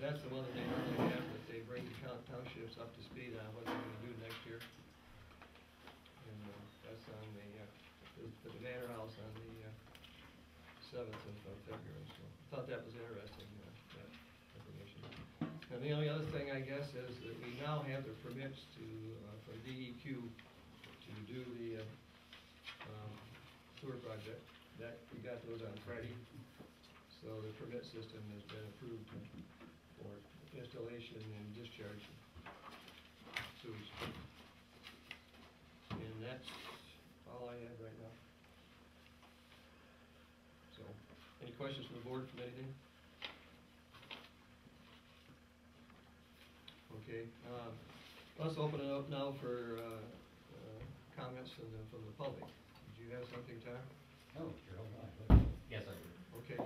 that's the one that they normally have, that they bring the townships up to speed on what they're gonna do next year. And, that's on the Manor House on the, 7th of February, so I thought that was interesting, that information. And the only other thing, I guess, is that we now have the permits to, for DEQ to do the, sewer project. That, we got those on Friday. So the permit system has been approved for installation and discharge of sewage. And that's all I have right now. So, any questions from the board from anything? Okay, let's open it up now for comments from the public. Did you have something, Tom? Oh, sure, hold on. Yes, I do. Okay.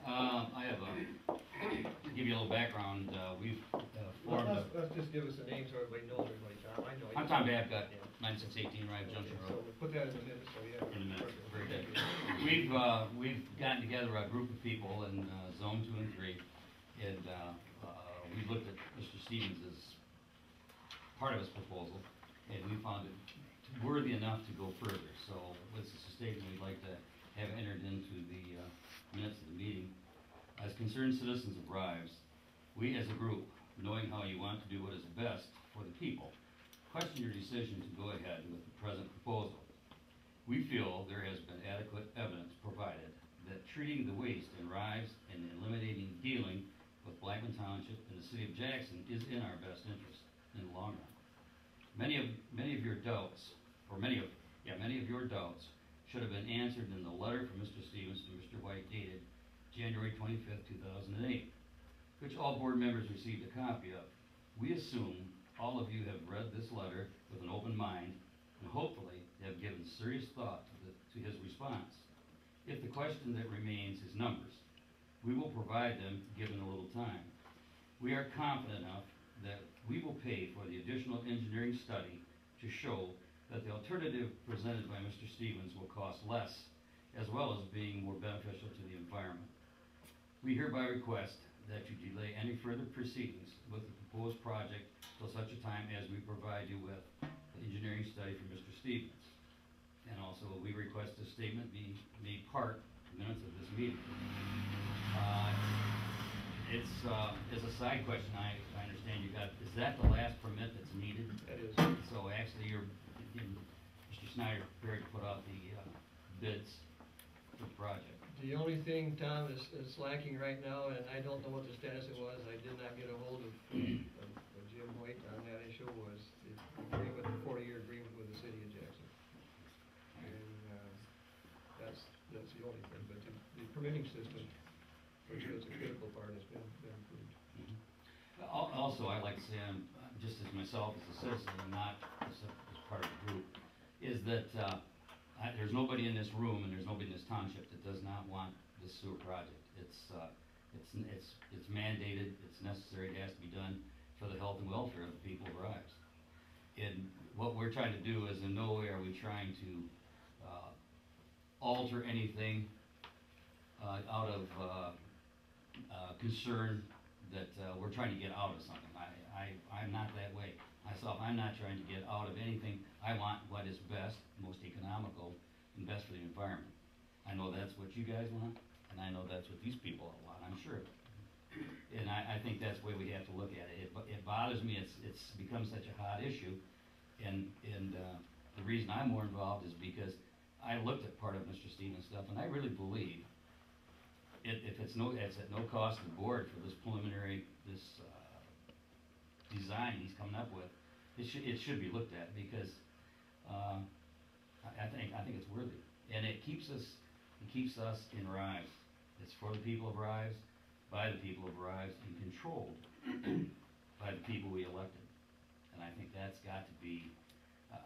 I have to give you a little background. We've formed let's just give us a name so everybody knows everybody. Tom, I know you. I'm Tom Babcock, 9618 Rives, Junction Road. So we'll put that in the minutes, so yeah. In a minute, very good. We've gotten together a group of people in Zone 2 and 3, and we looked at Mr. Stevens' part of his proposal, and we found it worthy enough to go further. So this is a statement we'd like to have entered into the minutes of the meeting. As concerned citizens of Rives, we as a group, knowing how you want to do what is best for the people, question your decision to go ahead with the present proposal. We feel there has been adequate evidence provided that treating the waste in Rives and eliminating dealing with Blackman Township and the city of Jackson is in our best interest in the long run. Many of your doubts should have been answered in the letter from Mr. Stevens to Mr. White dated January 25th, 2008, which all board members received a copy of. We assume all of you have read this letter with an open mind and hopefully have given serious thought to his response. If the question that remains is numbers, we will provide them given a little time. We are confident enough that we will pay for the additional engineering study to show that the alternative presented by Mr. Stevens will cost less, as well as being more beneficial to the environment. We hereby request that you delay any further proceedings with the proposed project till such a time as we provide you with the engineering study from Mr. Stevens. And also, we request a statement be made part of the minutes of this meeting. As a side question, I understand you got, is that the last permit that's needed? That is. So actually, Mr. Snyder prepared to put out the bids for the project. The only thing, Tom, is lacking right now, and I don't know what the status it was, I did not get a hold of Jim White on that issue, was the agreement, the 40-year agreement with the city of Jackson. And that's the only thing, but the permitting system, which is a critical part, has been improved. Also, I'd like to say, just as myself as a citizen and not as part of the group, is that there's nobody in this room and there's nobody in this township that does not want this sewer project. It's mandated, it's necessary, it has to be done for the health and welfare of the people of Rives. And what we're trying to do is, in no way are we trying to alter anything out of concern that we're trying to get out of something. I'm not that way. Myself, I'm not trying to get out of anything. I want what is best, most economical, and best for the environment. I know that's what you guys want, and I know that's what these people want, I'm sure. And I think that's the way we have to look at it. It bothers me, it's become such a hot issue, and the reason I'm more involved is because I looked at part of Mr. Stevens' stuff, and I really believe if it's at no cost to the board for this preliminary, design he's coming up with, it should be looked at, because I think it's worthy, and it keeps us in Rives. It's for the people of Rives, by the people of Rives, and controlled by the people we elected. And I think that's got to be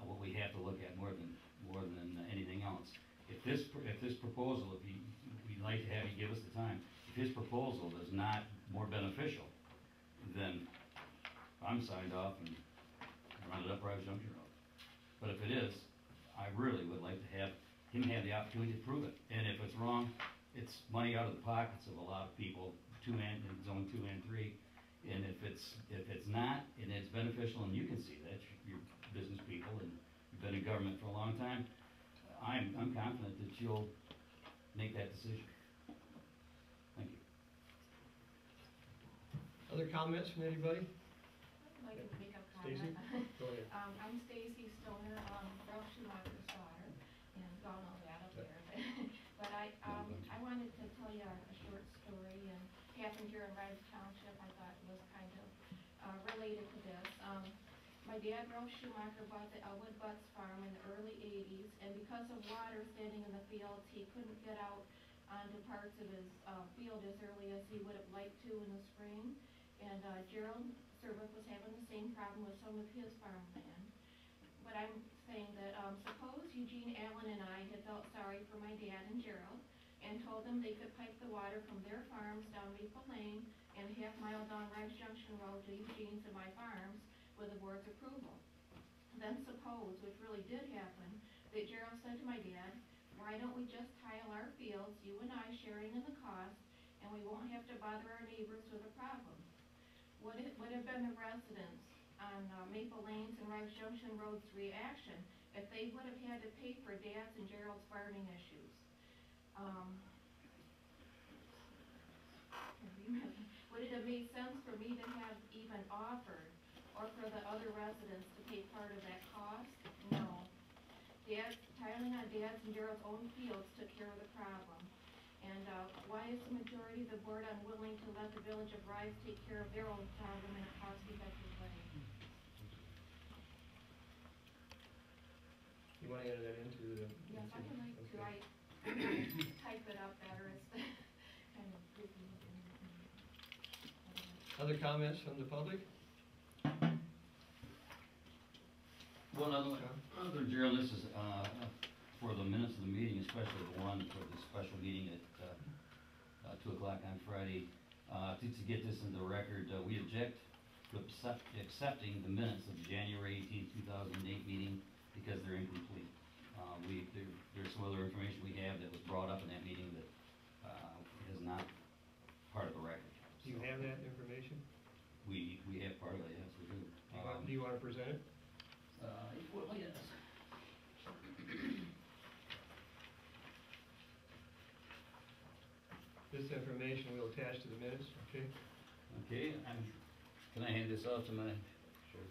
what we have to look at more than anything else. If this proposal, we'd like to have you give us the time, if his proposal is not more beneficial, then I'm signed off and run it up Rives Junction Road. But if it is, I really would like to have him have the opportunity to prove it. And if it's wrong, it's money out of the pockets of a lot of people, in Zone 2 and 3. And if it's not, and it's beneficial, and you can see that, you're business people, and you've been in government for a long time, I'm confident that you'll make that decision. Thank you. Other comments from anybody? I'd like to make a Stacy? comment. Go ahead. I'm Stacy Stoner, Ralph Schumacher's daughter, and y'all know that up there. But I wanted to tell you a short story, and happened here in Rives Township. I thought it was kind of related to this. My dad, Ralph Schumacher, bought the Elwood Butts farm in the early 80s, and because of water standing in the fields, he couldn't get out onto parts of his field as early as he would have liked to in the spring. And Gerald Serbic was having the same problem with some of his farmland. But I'm saying that suppose Eugene Allen and I had felt sorry for my dad and Gerald and told them they could pipe the water from their farms down Maple Lane and a half-mile down Rives Junction Road to Eugene's and my farms with the board's approval. Then suppose, which really did happen, that Gerald said to my dad, why don't we just tile our fields, you and I sharing in the cost, and we won't have to bother our neighbors with a problem. Would have been the residents on Maple Lanes and Rives Junction Road's reaction if they would have had to pay for Dad's and Gerald's farming issues. Would it have made sense for me to have even offered, or for the other residents to pay part of that cost? No. Tiling on Dad's and Gerald's own fields took care of the problem. And why is the majority of the board unwilling to let the village of Rives take care of their own problem in a cost-effective way? You want to enter that into the? Yes, I can like to. Okay. I type it up better. It's kind of goofy. Other comments from the public? One other, Gerald, this is for the minutes of the meeting, especially the one for the special meeting at 2 o'clock on Friday. To get this in the record, we object to accepting the minutes of the January 18, 2008 meeting because they're incomplete. There's some other information we have that was brought up in that meeting that is not part of the record. Do you have that information? We have part of it, yes, we do. Do you want to present it? Well, yes. This information we'll attach to the minutes, okay? Okay, can I hand this out to my? Sure.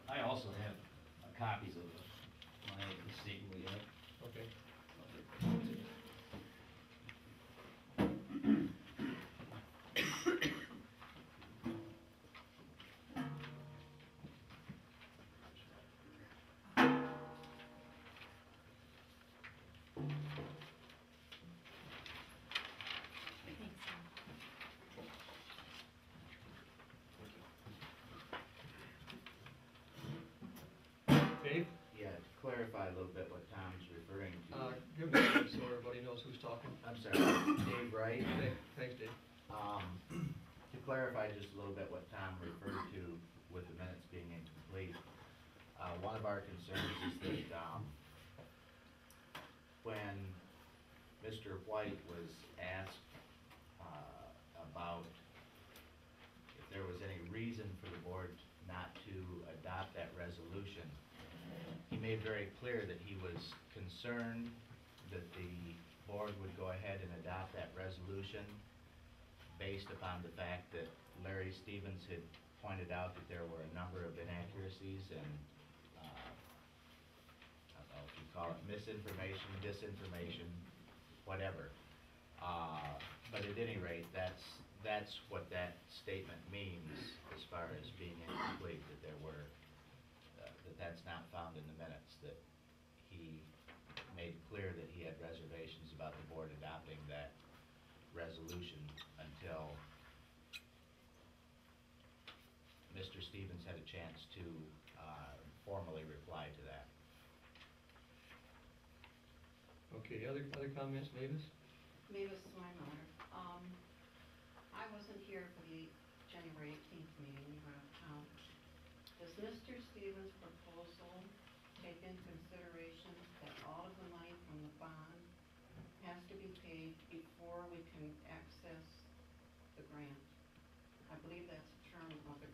I also have copies of my statement we have. Okay. Dave? Yeah, to clarify a little bit what Tom's referring to. Give me a so everybody knows who's talking. I'm sorry, Dave Wright. Thanks, Dave. To clarify just a little bit what Tom referred to with the minutes being incomplete, one of our concerns is that when Mr. White was asked about if there was any reason for the board not to adopt that resolution, he made very clear that he was concerned that the board would go ahead and adopt that resolution based upon the fact that Larry Stevens had pointed out that there were a number of inaccuracies and, I don't know if you call it misinformation, disinformation, whatever. But at any rate, that's what that statement means as far as being incomplete, that there were, that's not found in the minutes, that he made clear that he had reservations about the board adopting that resolution until Mr. Stevens had a chance to formally reply to that. Okay, other comments, Mavis? Mavis is my mother. I wasn't here for the January 18th meeting, we were out of town. Does Mr. Stevens' proposal take into consideration that all of the money from the bond has to be paid before we can access the grant. I believe that's the term of the